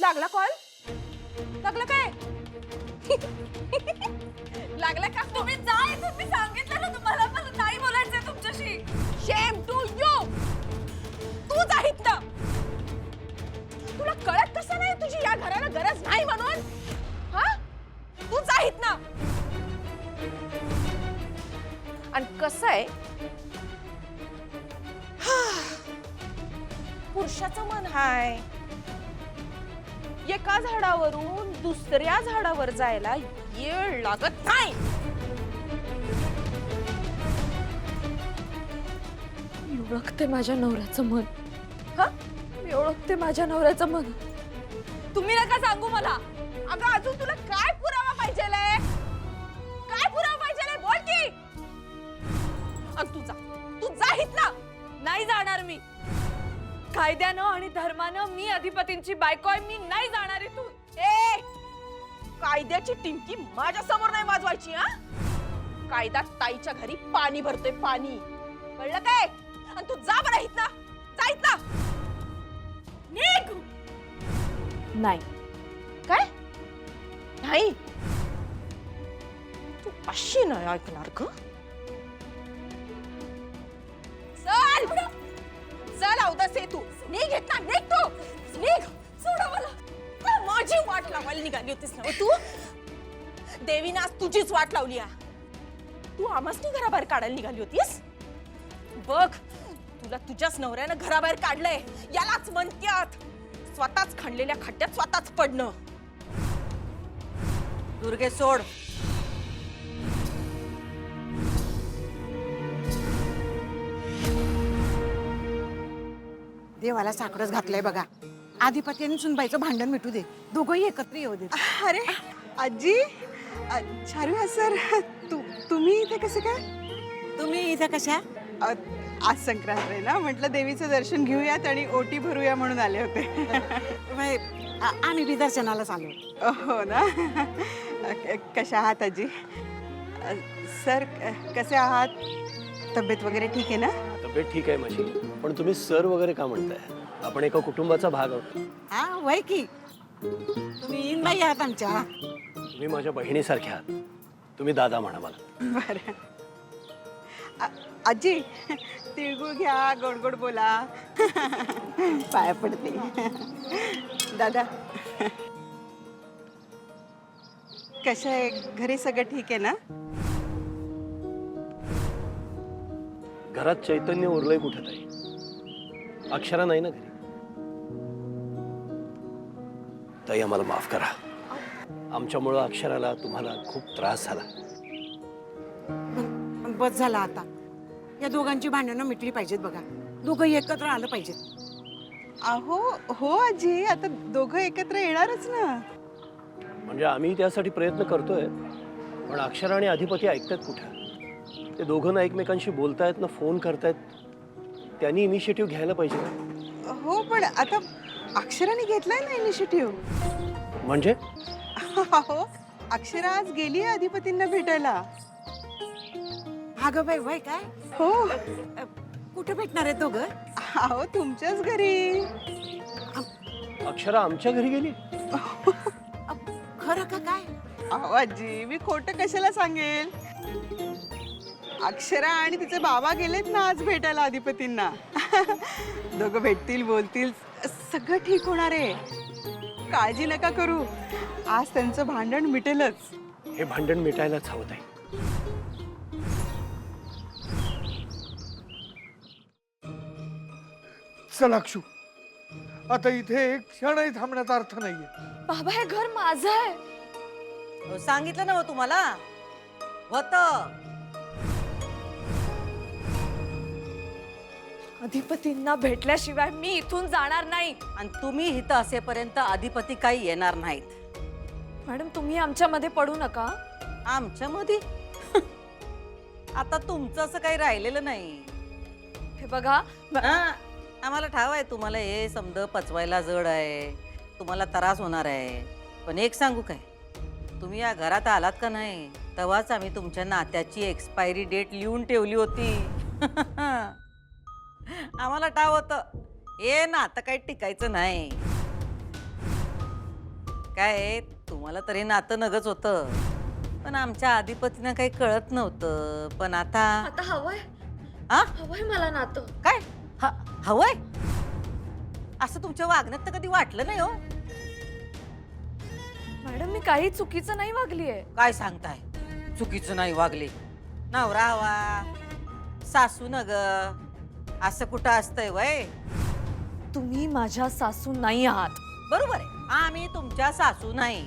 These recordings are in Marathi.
लागला कॉल? लागला काय? लागला का? तुम्ही जा इथून, मी सांगितलं ना तुम्हाला मला नाही बोलायचंय तुमच्याशी. शेम टू यू. तू जाहीत ना. तुला कळत कसं नाही तुझी या घराला गरज नाही म्हणून? हा? तू जाहीत ना. आणि कसं आहे, पुरुषाचं मन हाय, एका झाडावरून दुसऱ्या झाडावर जायला येळ लागत नाही. मी ओळखते माझ्या नवऱ्याचं मन. हा, मी ओळखते माझ्या नवऱ्याचं मन. तुम्ही नका सांगू मला. अगं अजून तुला काय पुरावा पाहिजेलाय? काय पुरावा पाहिजेलाय? बोल की. अग तू जाहीत ना. नाही जाणार मी. कायद्यानं आणि धर्मानं मी अधिपतींची बायको आहे, मी नाही जाणार इथून. ए, कायद्याची टिमकी माझ्या समोर नाही वाजवायची. हा, कायदा ताईच्या घरी पाणी भरतोय, पाणी. कळलं काय? आणि तू जा बरं इथनं. जाईत ना. निघ. नाही. काय? नाही, तू अशी नाही ऐकणार ग. चल चल अवदसे, तू निघ इथनं. निघ तू. निघ. सोडा मला. माझी वाट लावायला निघाली होतीस ना तू. देवीने आज तुझीच वाट लावली आहे. तू आम्हासनी घराबाहेर काढायला निघाली होतीस. बघ, तुला तुझ्याच नवऱ्यानं घराबाहेर काढलंय. यालाच म्हणत्यात स्वतःच खणलेल्या खड्ड्यात स्वतःच पडणं. दुर्गे सोड. देवाला साकडच घातलंय बघा. आधिपत्याने सुनबाईचं भांडण मिटू दे, दोघंही एकत्र येऊ दे. अरे आजी, चारू सर, तुम्ही इथे कसे काय? तुम्ही इथं कशा? आज संक्रांत आहे ना, म्हटलं देवीचं दर्शन घेऊयात आणि ओटी भरूया म्हणून आले होते. आम्ही बी दर्शनालाच आलो. हो ना. कशा आहात आजी? सर कसे आहात? तब्येत वगैरे ठीक आहे ना? तब्येत ठीक आहे माझी, पण तुम्ही सर वगैरे का म्हणताय? आपण एका कुटुंबाचा भाग आहोत. हा वय की, तुम्ही इनबाई आहात आमच्या. तुम्ही माझ्या बहिणीसारख्या आहात. तुम्ही दादा म्हणा मला. बरं. आजी, तिळगुळ घ्या, गोड गोड बोला. पाया पडते. दादा कशा आहे? घरी सगळं ठीक आहे ना? घरात चैतन्य उरलंय कुठे ताई? अक्षरा नाही ना घरी. ताई आम्हाला माफ करा. आमच्यामुळं अक्षराला तुम्हाला खूप त्रास झाला. पण बस झाला आता. या दोघांची भांडणं मिटली पाहिजेत बघा. दोघंही एकत्र आलं पाहिजेत. अहो हो आजी, आता दोघं एकत्र येणारच ना. म्हणजे आम्ही त्यासाठी प्रयत्न करतोय, पण अक्षरा आणि अधिपती ऐकतात कुठे? ते दोघं ना एकमेकांशी बोलतायत ना फोन करतायत. त्यांनी इनिशिएटिव्ह घ्यायला पाहिजे ना. हो, पण आता अक्षराने घेतलाय ना इनिशिएटिव्ह. म्हणजे हो, अक्षरा आज गेली आहे अधिपतींना भेटायला. अगं बाई वय काय? हो. कुठे भेटणार आहे दोघं? अहो तुमच्याच घरी. अक्षरा आमच्या घरी गेली? खरं का काय? अहो आजी, मी खोटं कशाला सांगेल. अक्षरा आणि तिचे बाबा गेलेत ना आज भेटायला अधिपतींना. दोघं भेटतील, बोलतील, सगळं ठीक होणार आहे. काळजी नका करू. आज त्यांचं भांडण मिटेलच. हे भांडण मिटायलाच हवं ताई. चल अक्षू, आता इथे एक क्षणही थांबण्याचा अर्थ नाहीये. बाबा हे घर माझं आहे. सांगितलं ना हो तुम्हाला. होत अधिपतींना भेटल्याशिवाय मी इथून जाणार नाही. आणि तुम्ही इथं असेपर्यंत अधिपती काही येणार नाहीत. मॅडम तुम्ही आमच्यामध्ये पडू नका. आमच्यामध्ये आता तुमचं असं काही राहिलेलं नाही. हे बघा आम्हाला ठाव आहे तुम्हाला हे समज पचवायला जड आहे, तुम्हाला त्रास होणार आहे. पण एक सांगू काय, तुम्ही या घरात आलात का नाही तेव्हाच आम्ही तुमच्या नात्याची एक्सपायरी डेट लिहून ठेवली होती. आम्हाला ठाव होतं हे नातं काही टिकायचं नाही. काय तुम्हाला तरी नातं नगच होतं, पण आमच्या आधिपतीनं काही कळत नव्हतं. पण आता आता हवंय हा हवंय मला नातं. काय हवंय असं तुमच्या वागण्यात तर कधी वाटलं नाही हो. मॅडम मी काही चुकीचं नाही वागलीये. काय सांगताय? चुकीचं नाही वागले. नवरा हवा, सासू न ग, असं कुठं असतंय वय? तुम्ही माझ्या सासू नाही आहात. बरोबर आहे, आम्ही तुमच्या सासू नाही,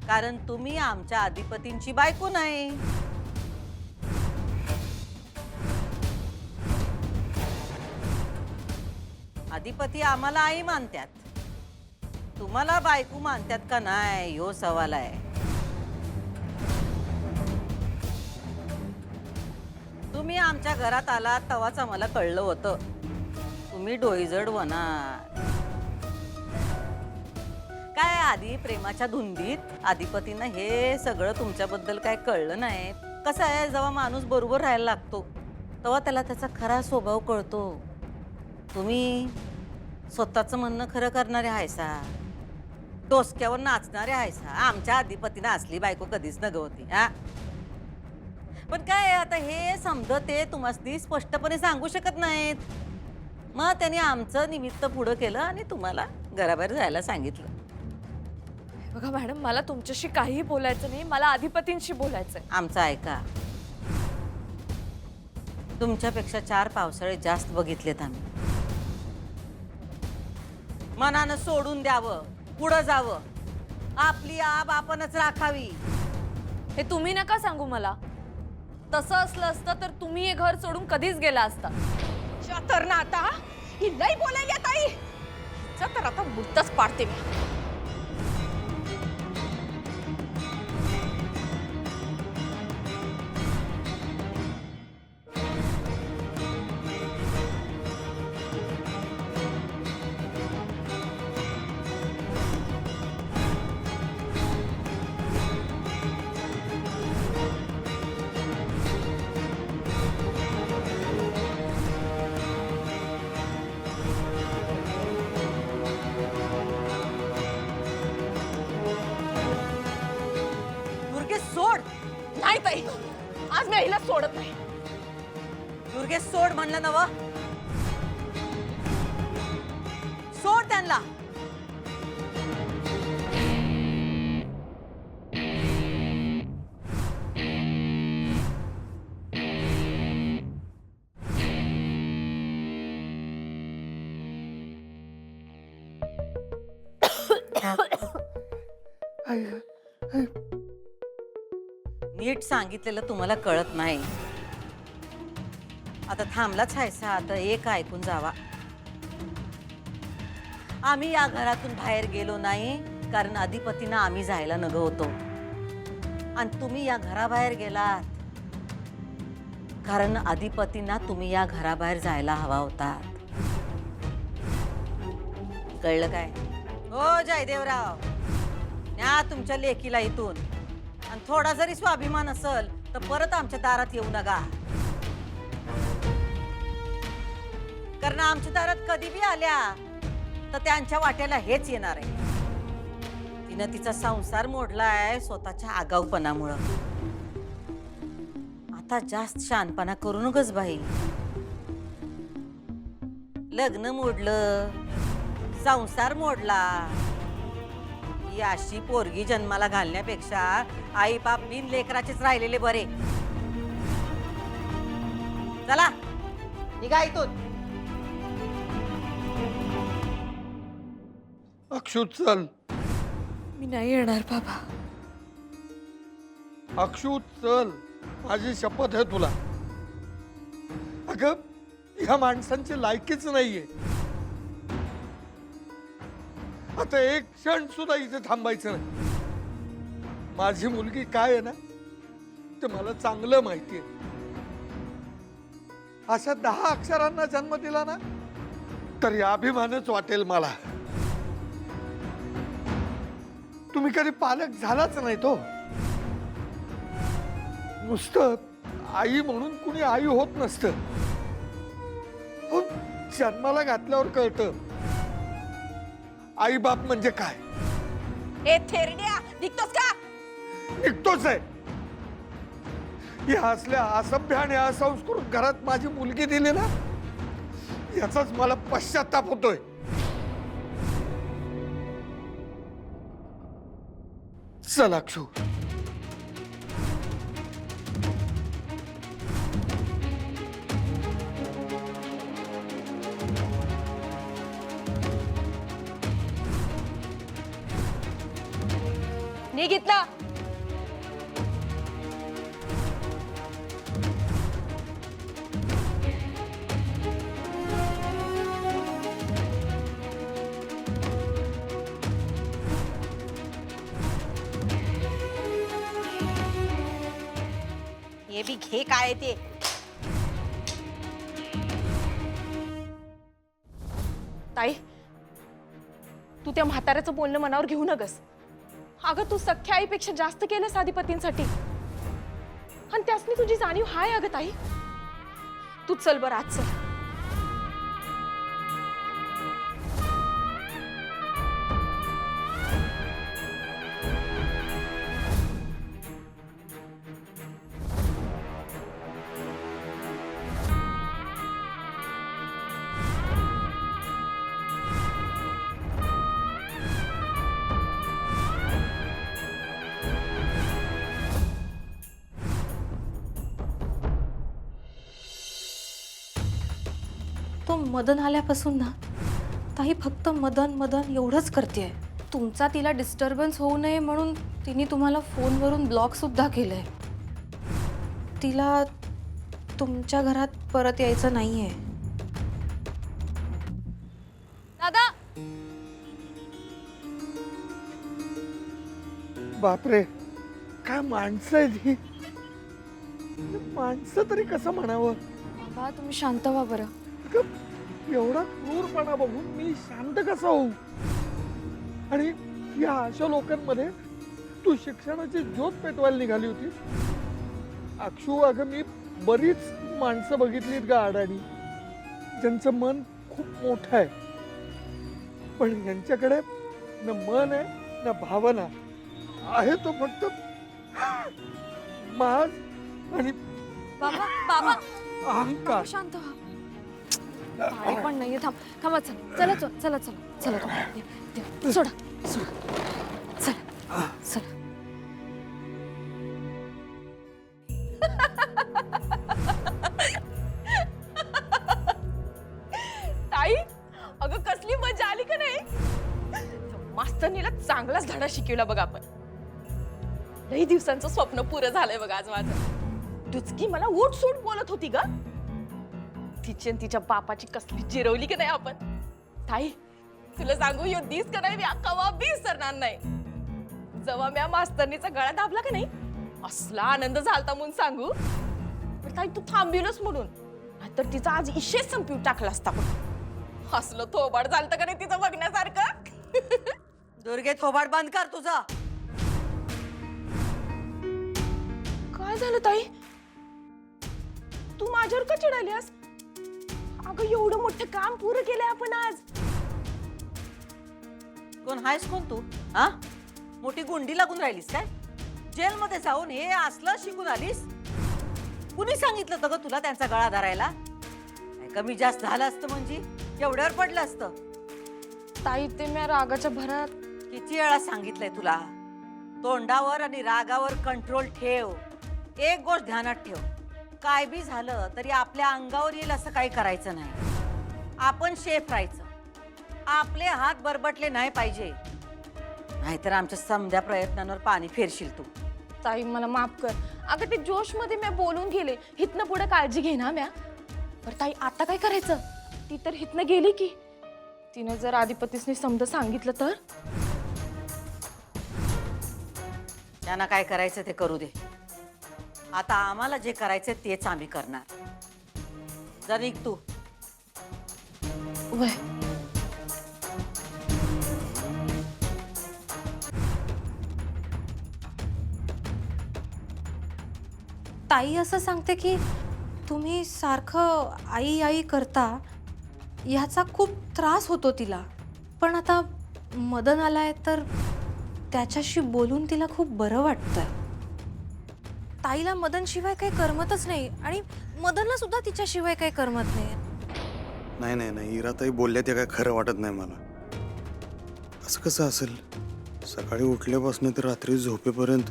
कारण तुम्ही आमच्या अधिपतींची बायको नाही. अधिपती आम्हाला आई मानतात, तुम्हाला बायको मानतात का नाही ह्यो सवाल आहे. तुम्ही आमच्या घरात आलात तेव्हाच आम्हाला कळलं होतं तुम्ही डोईजड होणार. काय आधी प्रेमाच्या धुंदीत अधिपतीनं हे सगळं तुमच्याबद्दल काय कळलं नाही. कसं आहे, जेव्हा माणूस बरोबर राहायला लागतो तेव्हा त्याला त्याचा खरा स्वभाव कळतो. तुम्ही स्वतःचं म्हणणं खरं करणारे हायसा, डोसक्यावर नाचणारे हायसा. आमच्या अधिपतीनं असली बायको कधीच नग होती हा. पण काय आता हे समजत ते तुम्हाला स्पष्टपणे सांगू शकत नाहीत. मग त्यांनी आमचं निमित्त पुढं केलं आणि तुम्हाला घराबाहेर जायला सांगितलं. बघा मॅडम, मला तुमच्याशी काहीही बोलायचं नाही, मला अधिपतींशी बोलायचंय. आमचं ऐका, तुमच्यापेक्षा 4 पावसाळे जास्त बघितलेत आम्ही. मनानं सोडून द्यावं, पुढं जावं, आपली आब आपणच राखावी. हे तुम्ही नका सांगू मला. तसं असलं असतं तर तुम्ही हे घर सोडून कधीच गेला असता. तर ना आता ही लई बोलायली आता आई. हिचं तर आता मुर्तच पाडते मी. दुर्गे सोड, नाही ताई, आज मी हिला सोडत नाही. दुर्गे सोड म्हणलं नव. सोड त्यांना. नीट सांगितलेलं तुम्हाला कळत नाही. आता थांबलाच हायसा, आता एक ऐकून जावा. आम्ही या घरातून बाहेर गेलो नाही कारण अधिपतीनं आम्ही जायला नग होतो, आणि तुम्ही या घराबाहेर गेलात कारण अधिपतींना तुम्ही या घराबाहेर जायला हवा होता. कळलं काय? हो जयदेवराव, न्या तुमच्या लेकीला इथून, आणि थोडा जरी स्वाभिमान असेल तर परत आमच्या दारात येऊ नका. कारण आमच्या दारात कधी बी आल्या तर त्यांच्या वाट्याला हेच येणार आहे. तिनं तिचा संसार मोडलाय स्वतःच्या आगाऊपणामुळं. आता जास्त शहाणपणा करू नकोस बाई. लग्न मोडलं, संसार मोडला, ही अशी पोरगी जन्माला घालण्यापेक्षा आई बाप बिन लेकराचेच राहिलेले बरे. चला निघा इथून. अक्षू चल, मी नाही येणार बाबा. अक्षू चल, माझी शपथ आहे तुला. अगं ह्या माणसांची लायकीच नाहीये. आता एक क्षण सुद्धा इथे थांबायचं नाही. माझी मुलगी काय आहे ना ते मला चांगलं माहितीये. अशा 10 अक्षरांना जन्म दिला ना तरी अभिमानच वाटेल मला. तुम्ही कधी पालक झालाच नाही तो. नुसतं आई म्हणून कुणी आई होत नसतं. हो, जन्माला घातल्यावर कळतं आई बाप म्हणजे काय. ए थेरड्या, निघतोस का? निघतोच आहे. या असल्या असभ्य आणि असंस्कृत घरात माझी मुलगी दिली ना, याचाच मला पश्चाताप होतोय. चल अक्षू. निघ इथनं. हे बी घे काय ते. ताई, तू त्या म्हाताऱ्याचं बोलणं मनावर घेऊ नकस. अगं तू सख्या आईपेक्षा जास्त केलंस आधिपतींसाठी, आणि त्यासनी तुझी जाणीव हाय. अगं ताई, तू चल बरं आज चल. तो मदन आल्यापासून ना ताई फक्त मदन मदन एवढंच करते. तुमचा तिला डिस्टर्बन्स होऊ नये म्हणून तिने तुम्हाला फोनवरून ब्लॉक सुद्धा केलंय. तिला तुमच्या घरात परत यायचं नाहीये. दादा, बापरे, काय माणसं आहेत ही. माणसं तरी कसं म्हणावं. बाबा तुम्ही शांत व्हा बरं. अगं, एवढा क्रूरपणा बघून मी शांत कसा होऊ. आणि या अशा लोकांमध्ये तू शिक्षणाची ज्योत पेटवायला निघाली होती. अक्षू, अगं मी बरीच माणसं बघितलीत ग अडाणी, ज्यांचं मन खूप मोठं आहे, पण यांच्याकडे न मन आहे न भावना आहे. तो फक्त माज आणि बाबा बाबा अहंकार. शांत व्हा. ताई पण नाहीये. थांब थांबा. चला चला चला चला चला चला. सोडा सोडा. चला चला. ताई, अगं कसली मजा आली का नाही. मास्तरनीला चांगलाच धडा शिकवला बघ आपण. लई दिवसांचं स्वप्न पुरं झालंय बघ आज माझं. दुचकी मला उठ सूट बोलत होती ग. तिची आणि तिच्या बापाची कसली जिरवली की नाही आपण. ताई, तुला सांगू यो दिस का नाही, मी कवा बी विसरणार नाही. जेव्हा मी मास्तरनीचा गळा दाबला का नाही, असला आनंद झालता म्हणून सांगू. पण ताई तू थांबविलच म्हणून, नाहीतर तिचा आज इशेच संपवून टाकला असता. पण हसलं थोबाड झालतं का नाही तिचं बघण्यासारखं. दुर्गे, थोबाड बंद कर तुझा. काय झालं ताई, तू माझ्यावर का चिडालीस. अगं एवढं मोठं काम पुरं केलंय आपण आज. कोण हायस कोण तू? हा, मोठी गुंडी लागून राहिलीस काय? जेलमध्ये जाऊन हे असलं शिकून आलीस? कुणी सांगितलं होतं ग तुला त्यांचा गळा धरायला? काय कमी जास्त झालं असतं म्हणजे एवढ्यावर पडलं असतं. ताई ते मी रागाच्या भरात. किती वेळा सांगितलंय तुला, तोंडावर आणि रागावर कंट्रोल ठेव. एक गोष्ट ध्यानात ठेव, काय बी झालं तरी आपल्या अंगावर येईल असं काही करायचं नाही. आपण शेफ राहायचं. आपले हात बरबटले नाही पाहिजे, नाहीतर आमच्या समध्या प्रयत्नांवर पाणी फेरशील तू. ताई मला माफ कर. अगं ते जोश मध्ये मी बोलून गेले. हितनं पुढे काळजी घे ना म्या. बरं ताई, आता काय करायचं. ती तर हितनं गेली की. तिनं जर आधिपतीसनी समज सांगितलं तर. त्यांना काय करायचं ते करू दे. आता आम्हाला जे करायचं तेच आम्ही करणार. जर निघ तू. वय ताई असं सांगते की तुम्ही सारखं आई आई करता, ह्याचा खूप त्रास होतो तिला. पण आता मदन आलाय तर त्याच्याशी बोलून तिला खूप बरं वाटतंय. ताईला मदन शिवाय काही करमतच नाही आणि मदनला सुद्धा तिच्याशिवाय काही करमत नाही. नाही नाही नाही, इराताई बोलल्या ते काय खरं वाटत नाही मला. असं कसं असेल? सकाळी उठल्यापासून तर रात्री झोपेपर्यंत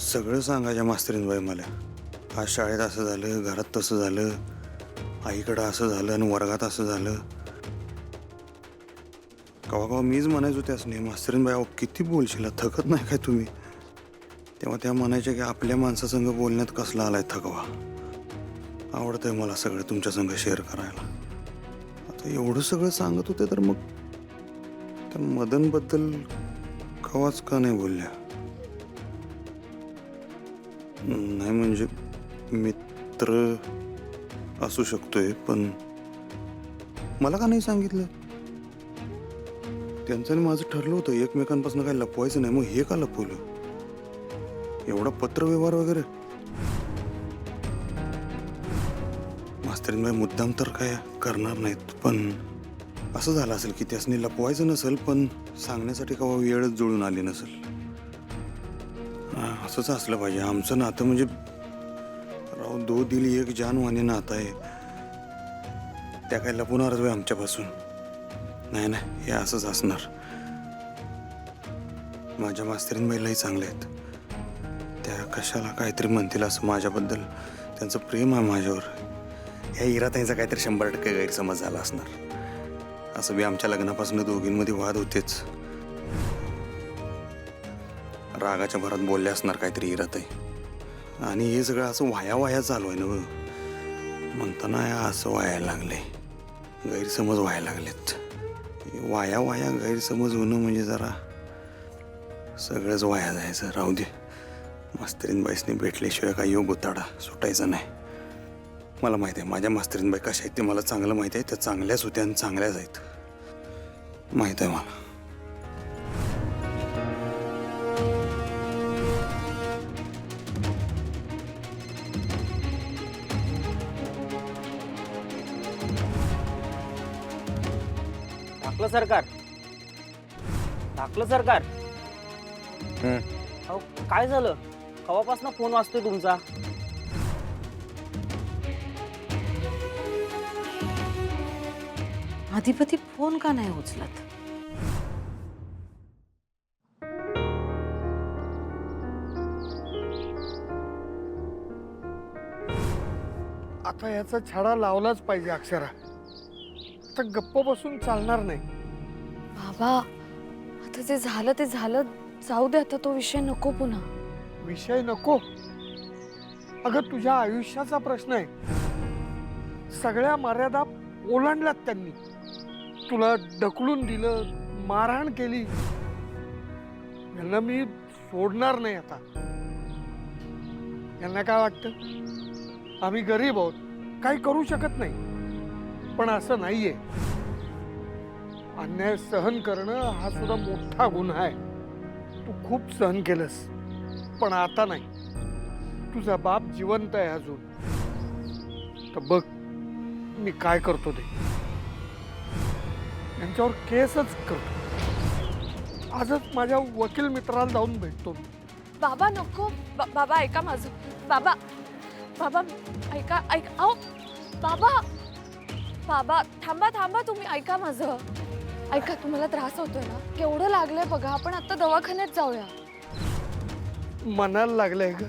सगळं सांगायच्या मास्तरीनबाई मला. आज शाळेत असं झालं, घरात तसं झालं, आईकडं असं झालं आणि वर्गात असं झालं. कवा कवा मीच म्हणायचो त्याच नाही, मास्तरीनबाई अहो किती बोलशील, थकत नाही काय तुम्ही? तेव्हा त्या म्हणायच्या की आपल्या माणसासंग बोलण्यात कसला आलाय थकवा. आवडतंय मला सगळं तुमच्या संग शेअर करायला. आता एवढं सगळं सांगत होते तर मग त्या मदनबद्दल कवाच का नाही बोलल्या? नाही म्हणजे मित्र असू शकतोय, पण मला का नाही सांगितलं? त्यांचं आणि माझं ठरलं होतं एकमेकांपासून काही लपवायचं नाही, मग हे का लपवलं? एवढा पत्रव्यवहार वगैरे? मास्तरीनबाई मुद्दाम तर काय करणार नाहीत, पण असं झालं असेल की त्यासनी लपवायचं नसेल, पण सांगण्यासाठी केव्हा वेळच जुळून आली नसेल. असंच असलं पाहिजे आमचं नातं. म्हणजे राव, दो दिल एक जानवाने नातं आहे. त्या काय लपवणारच वे आमच्यापासून? नाही नाही, हे असंच असणार. माझ्या मास्तरीनबाईलाही चांगले आहेत. त्या कशाला काहीतरी म्हणतील असं माझ्याबद्दल. त्यांचं प्रेम आहे माझ्यावर. ह्या इराताईंचा काहीतरी 100% गैरसमज झाला असणार. असं बी आमच्या लग्नापासून दोघींमध्ये वाद होतेच. रागाच्या भरात बोलले असणार काहीतरी इराताई. आणि हे सगळं असं वाया चालू आहे ना. म्हणताना असं व्हायला लागले, गैरसमज व्हायला लागलेत. वाया गैरसमज होणं म्हणजे जरा सगळंच वाया जायचं. राहू दे, मास्तरीनबाईसनी भेटल्याशिवाय काही योग उताडा सुटायचा नाही. मला माहिती आहे माझ्या मास्तरीनबाई कशा आहेत ते मला चांगलं माहिती आहे. त्या चांगल्याच होत्या आणि चांगल्याच आहेत, माहित आहे मला. टाकलं सरकार. अहो काय झालं? कवापासून फोन वाजतोय तुमचा? अधिपती फोन का नाही उचलत? आता याचा छडा लावलाच पाहिजे अक्षरा. आता गप्प बसून चालणार नाही. बाबा, आता जे झालं ते झालं, जाऊ दे आता, तो विषय नको पुन्हा. विषय नको? अगं तुझ्या आयुष्याचा प्रश्न आहे. सगळ्या मर्यादा ओलांडल्यात त्यांनी. तुला ढकलून दिलं, मारहाण केली. यांना मी सोडणार नाही आता. यांना काय वाटतं आम्ही गरीब आहोत, काही करू शकत नाही. पण असं नाहीये. अन्याय सहन करणं हा सुद्धा मोठा गुन्हा आहे. तू खूप सहन केलंस, पण आता नाही. तुझा बाप जिवंत आहे अजून. तर बघ मी काय करतो ते. यांच्यावर केसच करतो. आजच माझ्या वकील मित्राला जाऊन भेटतो. बाबा नको. बाबा ऐका माझं. बाबा बाबा ऐका अहो बाबा. बाबा थांबा तुम्ही, ऐका माझं. ऐका, तुम्हाला त्रास होतोय ना? केवढं लागलंय बघा. आपण आता दवाखान्यात जाऊया. मनाला लागलंय ग.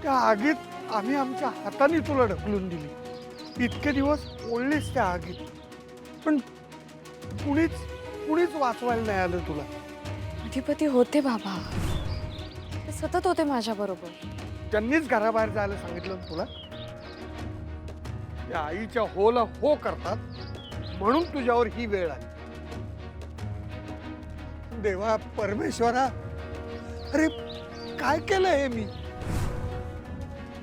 त्या आगीत आम्ही आमच्या हाताने तुला ढकलून दिली. इतके दिवस ओढलीस त्या आगीत, पण कुणीच वाचवायला नाही आलं तुला. अधिपती होते बाबा, ते सतत होते माझ्या बरोबर. त्यांनीच घराबाहेर जायला सांगितलं ना तुला? त्या आईच्या होला हो करतात म्हणून तुझ्यावर ही वेळ आली. देवा परमेश्वरा, अरे काय केलं हे मी?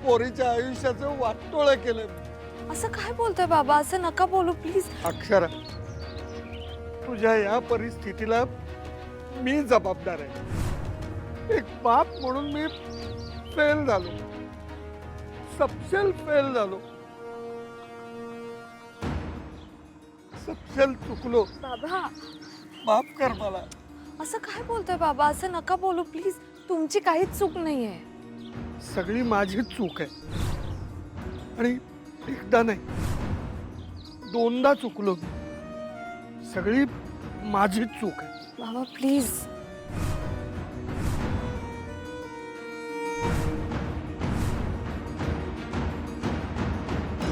पोरीच्या आयुष्याचं वाटोळं केलं. असं काय बोलतोय बाबा? असं नका बोलू प्लीज. अक्षरा, तुझ्या या परिस्थितीला मी जबाबदार आहे. एक बाप म्हणून मी फेल झालो, सपशेल फेल झालो. सपशेल चुकलो. बाबा माफ कर मला. असं काय बोलतोय बाबा? असं नका बोलू प्लीज. तुमची काहीच चूक नाहीये. सगळी माझीच चूक आहे. आणि एकदा नाही, दोनदा चुकलो मी. सगळी माझीच चूक आहे. बाबा प्लीज.